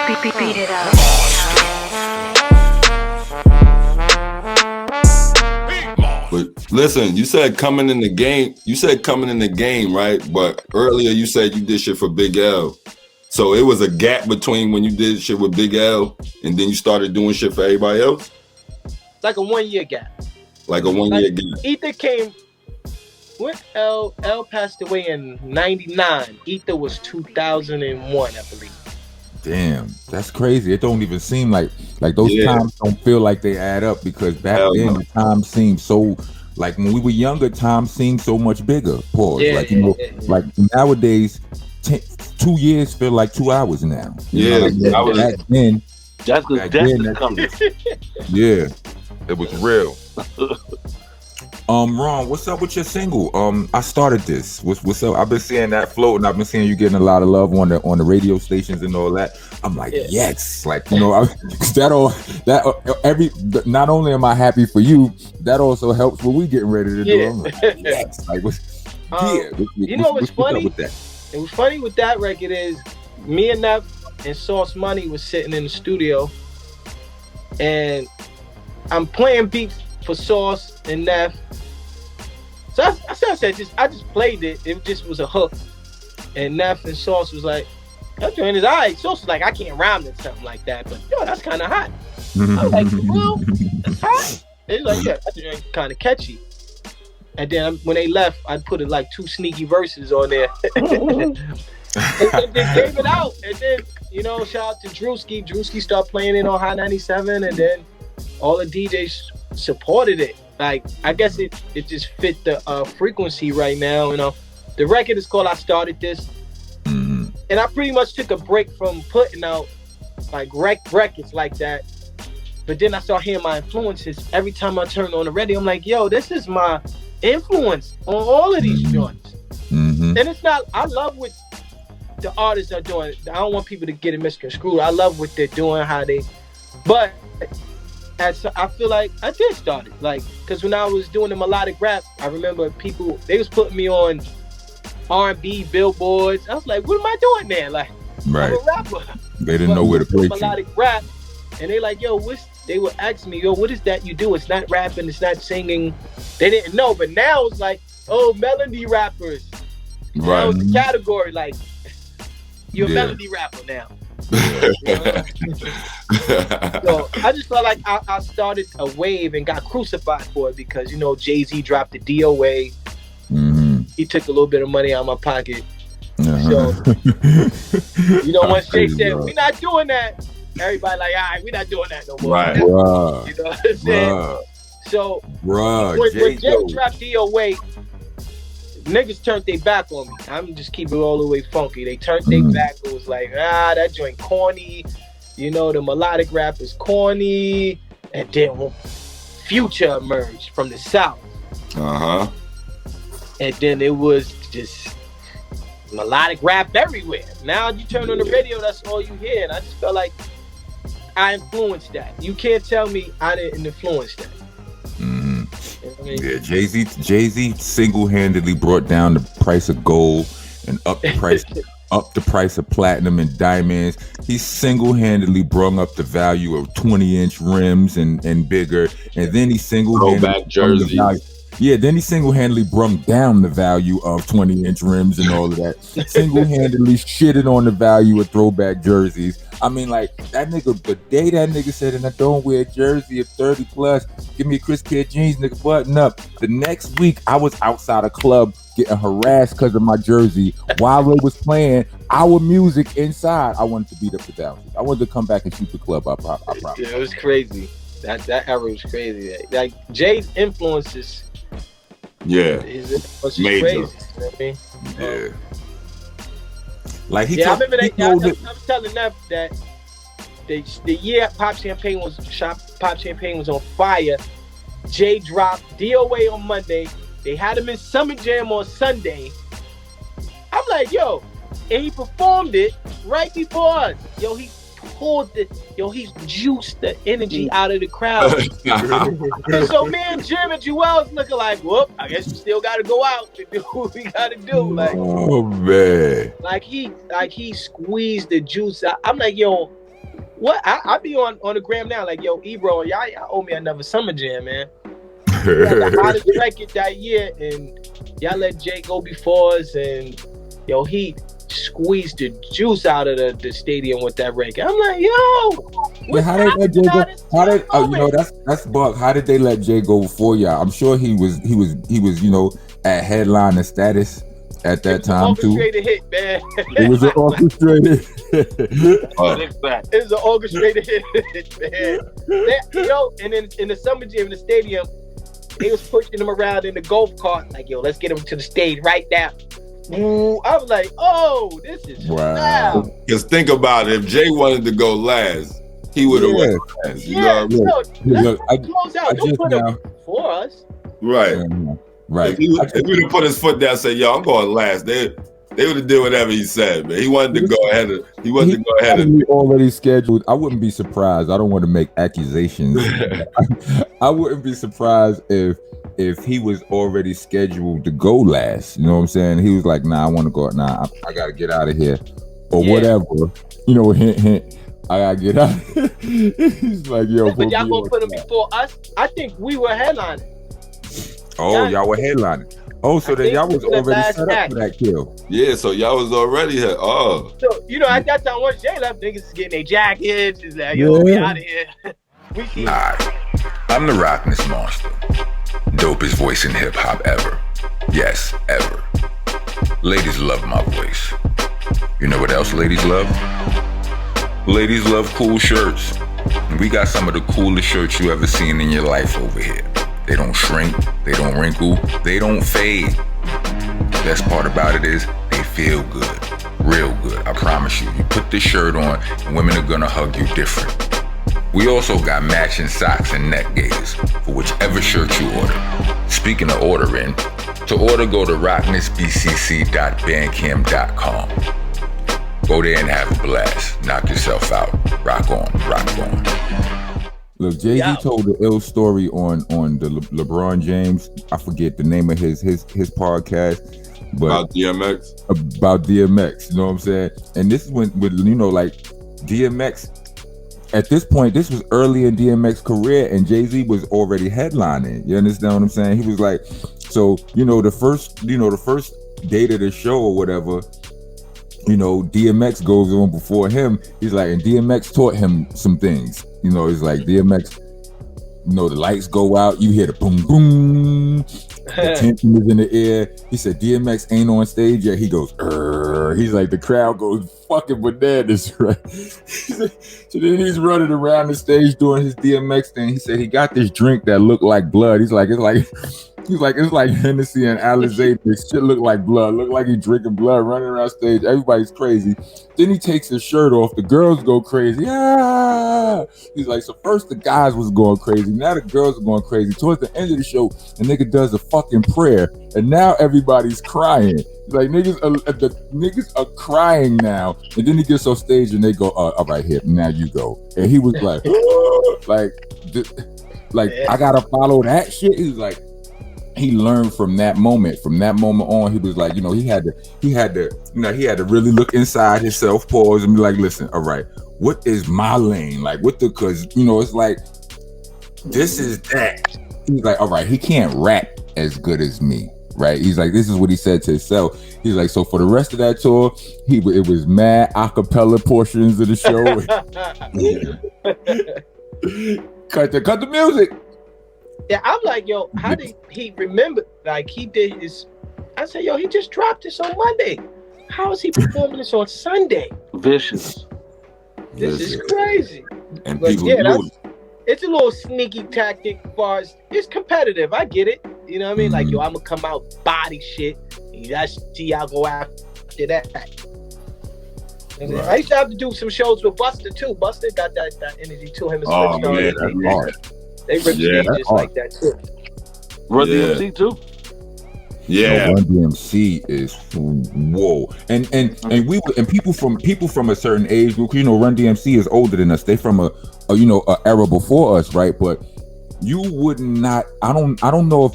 Beat it up. But listen, you said coming in the game. You said coming in the game, right? But earlier you said you did shit for Big L. So it was a gap between when you did shit with Big L and then you started doing shit for everybody else? Like a 1 year gap. Like a 1 year gap. Ether came with L. L passed away in 99. Ether was 2001, I believe. Damn, that's crazy. It don't even seem like those times don't feel like they add up, because back then the time seemed so, like when we were younger, time seemed so much bigger. Pause. Like nowadays, 2 years feel like 2 hours now. Back then. That's because death is coming. Yeah, it was real. Ron, what's up with your single? I started this. What's up? I've been seeing that floating. I've been seeing you getting a lot of love on the radio stations and all that. I'm like, yes, like, you know, not only am I happy for you, that also helps what we getting ready to do. I'm like, yes, like, you know what's funny? With that? It was funny with that record is me and Neff and Sauce Money was sitting in the studio, and I'm playing beats for Sauce and Neff. So I just played it. It just was a hook. And Neff and Sauce was like, that joint is all right. Sauce was like, I can't rhyme to something like that, but yo, that's kind of hot. I was like, well, that's hot. And he's like, yeah, that joint kind of catchy. And then when they left, I put it like 2 sneaky verses on there. and then gave it out. And then, you know, shout out to Drewski. Drewski started playing it on Hot 97, and then all the DJs supported it. Like, I guess it just fit the frequency right now. You know, the record is called I Started This. And I pretty much took a break from putting out like records like that. But then I started hearing my influences. Every time I turn on the radio, I'm like, yo, this is my influence on all of these joints. And it's not, I love what the artists are doing. I don't want people to get it misconstrued. I love what they're doing, but I feel like I did start it. Like, because when I was doing the melodic rap, I remember people, they was putting me on R&B billboards. I was like, what am I doing there? Like, I'm a rapper. They didn't know where to place melodic rap. And they like, yo, they would ask me, yo, what is that you do? It's not rapping, it's not singing. They didn't know, but now it's like, oh, melody rappers. That was the category, like, you're a melody rapper now. So I just felt like I started a wave and got crucified for it because, you know, Jay-Z dropped the D.O.A. He took a little bit of money out of my pocket. So, you know, once Jay said, we're not doing that, everybody like, all right, we're not doing that no more. Right. You know what I'm saying? So, when Jay dropped D.O.A., niggas turned their back on me. I'm just keeping it all the way funky. They turned their back. It was like, that joint corny. You know, the melodic rap is corny. And then Future emerged from the South. And then it was just melodic rap everywhere. Now you turn on the radio, that's all you hear. And I just felt like I influenced that. You can't tell me I didn't influence that. Yeah, Jay-Z single-handedly brought down the price of gold and up the price of platinum and diamonds. He single-handedly brought up the value of 20-inch rims and bigger, and then he single-handedly jerseys. Then he single-handedly brought down the value of 20-inch rims and all of that. Single-handedly shitted on the value of throwback jerseys. I mean, like, that nigga, the day that nigga said, and I don't wear a jersey of 30 plus, give me a crisp pair of jeans, nigga, button up. The next week, I was outside a club getting harassed because of my jersey while they was playing our music inside. I wanted to beat up the bouncers. I wanted to come back and shoot the club up. I promise. Yeah, it was crazy. That era was crazy. Like, Jay's influences. Yeah. Major. Crazy, you know what I mean? Yeah. Like I remember I was telling them that the year Pop Champagne was on fire. Jay dropped D.O.A. on Monday. They had him in Summer Jam on Sunday. I'm like, yo, and he performed it right before us. Yo, he he juiced the energy out of the crowd. And so me and Jim and Joel's looking like, whoop, I guess we still gotta go out to do what we gotta do. Like, oh man. Like he squeezed the juice out. I'm like, yo, What? I be on the gram now, like, yo, Ebro, y'all owe me another summer jam, man. The hottest record that year, and y'all let Jay go before us, and yo, he squeezed the juice out of the stadium with that record. I'm like, yo, how did let Jay go? How did you know that's Buck? How did they let Jay go before y'all? I'm sure he was you know at headliner status at that time too. Orchestrated hit, man. It was an orchestrated. It was an orchestrated hit, man. Yo, and then in the summer jam in the stadium, they was pushing him around in the golf cart, like, yo, let's get him to the stage right now. I was like, oh, this is wow. Because think about it, if Jay wanted to go last, he would have went last. You know what I mean? Look, close out. Don't put him for us. Right. Right. If he would have put his foot down and said, yo, I'm going last, they would have did whatever he said, man. He wanted to go ahead of me. Already scheduled. I wouldn't be surprised. I don't want to make accusations. I wouldn't be surprised if he was already scheduled to go last. You know what I'm saying? He was like, nah, I want to go. Nah, I got to get out of here. Or whatever. You know, hint, hint. I got to get out. He's like, yo. But y'all going to put him before us? I think we were headlining. Oh, y'all were headlining. Oh, so then y'all was already set up for that kill. Yeah, so y'all was already here. Oh. So, you know, at that time, once Jay left, niggas getting their jackets. Just like, yo, we out of here. Hi, I'm the Rockness monster. Dopest voice in hip-hop ever. Yes, ever. Ladies love my voice. You know what else ladies love? Ladies love cool shirts. And we got some of the coolest shirts you ever seen in your life over here. They don't shrink, they don't wrinkle, they don't fade. The best part about it is they feel good, real good. I promise you. You put this shirt on and women are gonna hug you different. We also got matching socks and neck gaiters for whichever shirt you order. Speaking of ordering, to order go to rocknessbcc.bandcamp.com. Go there and have a blast. Knock yourself out. Rock on, rock on. Look, Jay-Z told the ill story on the LeBron James. I forget the name of his podcast, but about DMX. About DMX, you know what I'm saying? And this is when you know, like DMX. At this point, this was early in DMX's career, and Jay-Z was already headlining. You understand what I'm saying? He was like, so you know, the first date of the show or whatever. You know, DMX goes on before him. He's like, and DMX taught him some things. You know, it's like DMX, you know, the lights go out, you hear the boom, boom, the tension is in the air. He said, DMX ain't on stage yet. He goes, he's like, the crowd goes fucking bananas, right? So then he's running around the stage doing his DMX thing. He said he got this drink that looked like blood. He's like, it's like Hennessy and Alizé. This shit look like blood. Look like he drinking blood, running around stage. Everybody's crazy. Then he takes his shirt off. The girls go crazy. Ah! He's like, so first the guys was going crazy. Now the girls are going crazy. Towards the end of the show, the nigga does a fucking prayer. And now everybody's crying. Like niggas are crying now. And then he gets on stage and they go, all right, here, now you go. And he was like, I gotta follow that shit. He was like, he learned from that moment. From that moment on, he was like, you know, he had to really look inside himself, pause, and be like, listen, all right, what is my lane? Like, because, you know, it's like, this is that. He's like, all right, he can't rap as good as me, right? He's like, this is what he said to himself. He's like, so for the rest of that tour, it was mad acapella portions of the show. Cut the music. Yeah, I'm like, yo, how did he remember? Like, he did his. I said, yo, he just dropped this on Monday. How is he performing this on Sunday? Vicious. This is crazy. And but people it's a little sneaky tactic as far as it's competitive. I get it. You know what I mean? Like, yo, I'm gonna come out body shit. And that's see y'all go after that. Right. I used to have to do some shows with Buster too. Buster got that energy to him. Oh man, that's hard. They rip stages like that too. Run DMC too. Yeah, Run DMC is whoa, and people from a certain age group. You know, Run DMC is older than us. They from a era before us, right? But you would not. I don't know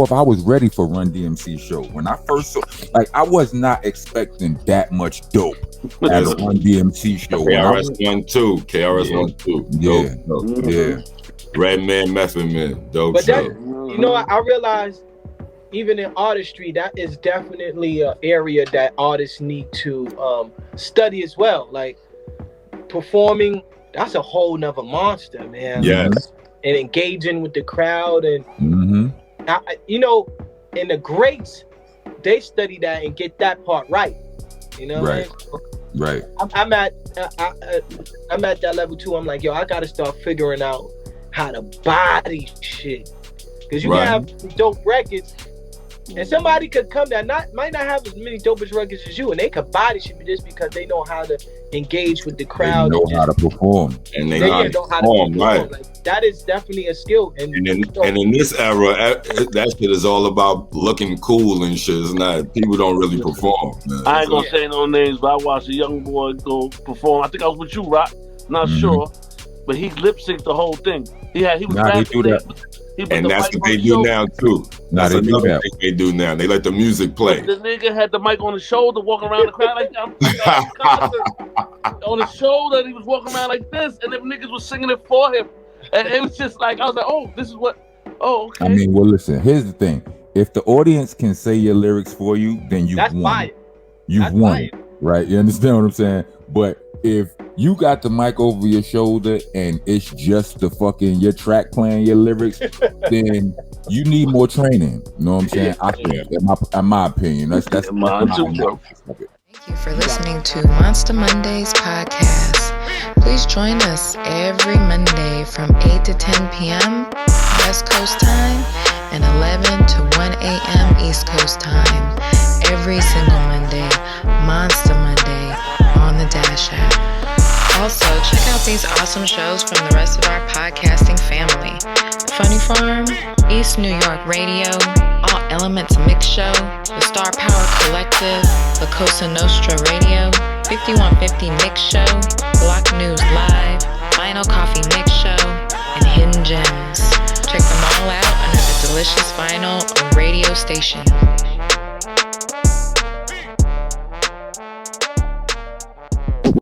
if I was ready for Run DMC show when I first saw. Like, I was not expecting that much dope at a Run DMC show. KRS 1-2, KRS 1-2, yeah. Redman, Method Man, dope. But that, you know, I realized even in artistry, that is definitely an area that artists need to study as well. Like performing, that's a whole nother monster, man. Yes. And engaging with the crowd and you know, and the greats, they study that and get that part right. You know, right? Right. I'm at that level too. I'm like, yo, I gotta start figuring out how to body shit, because you can have dope records, and somebody could come that might not have as many dopest records as you, and they could body shit just because they know how to engage with the crowd. They know how to perform, and they know how to perform. Right. Like, that is definitely a skill. And in this era, that shit is all about looking cool and shit. It's not, people don't really perform. Man. I ain't gonna say no names, but I watched a young boy go perform. I think I was with you, Rock. Not sure, but he lip synced the whole thing. He was rapping. And that's what they do now too. That's another thing they do now. They let the music play. The nigga had the mic on his shoulder, walking around the crowd like on his shoulder. He was walking around like this, and them niggas was singing it for him. And it was just like, I was like, oh, this is what. Oh, okay. I mean, well, listen. Here's the thing: if the audience can say your lyrics for you, then you've won. Fire. You've won, right? You understand what I'm saying? But if you got the mic over your shoulder and it's just the fucking your track playing your lyrics, then you need more training. You know what I'm saying? I think, in my opinion, that's mine too. Thank you for listening to Monsta Mondayz podcast. Please join us every Monday from 8 to 10 p.m. West Coast time and 11 to 1 a.m. East Coast time. Every single Monday, Monsta Monday on the Dash app. Also, check out these awesome shows from the rest of our podcasting family. Funny Farm, East New York Radio, All Elements Mix Show, the Star Power Collective, La Cosa Nostra Radio, 5150 Mix Show, Block News Live, Vinyl Coffee Mix Show, and Hidden Gems. Check them all out under the Delicious Vinyl radio station.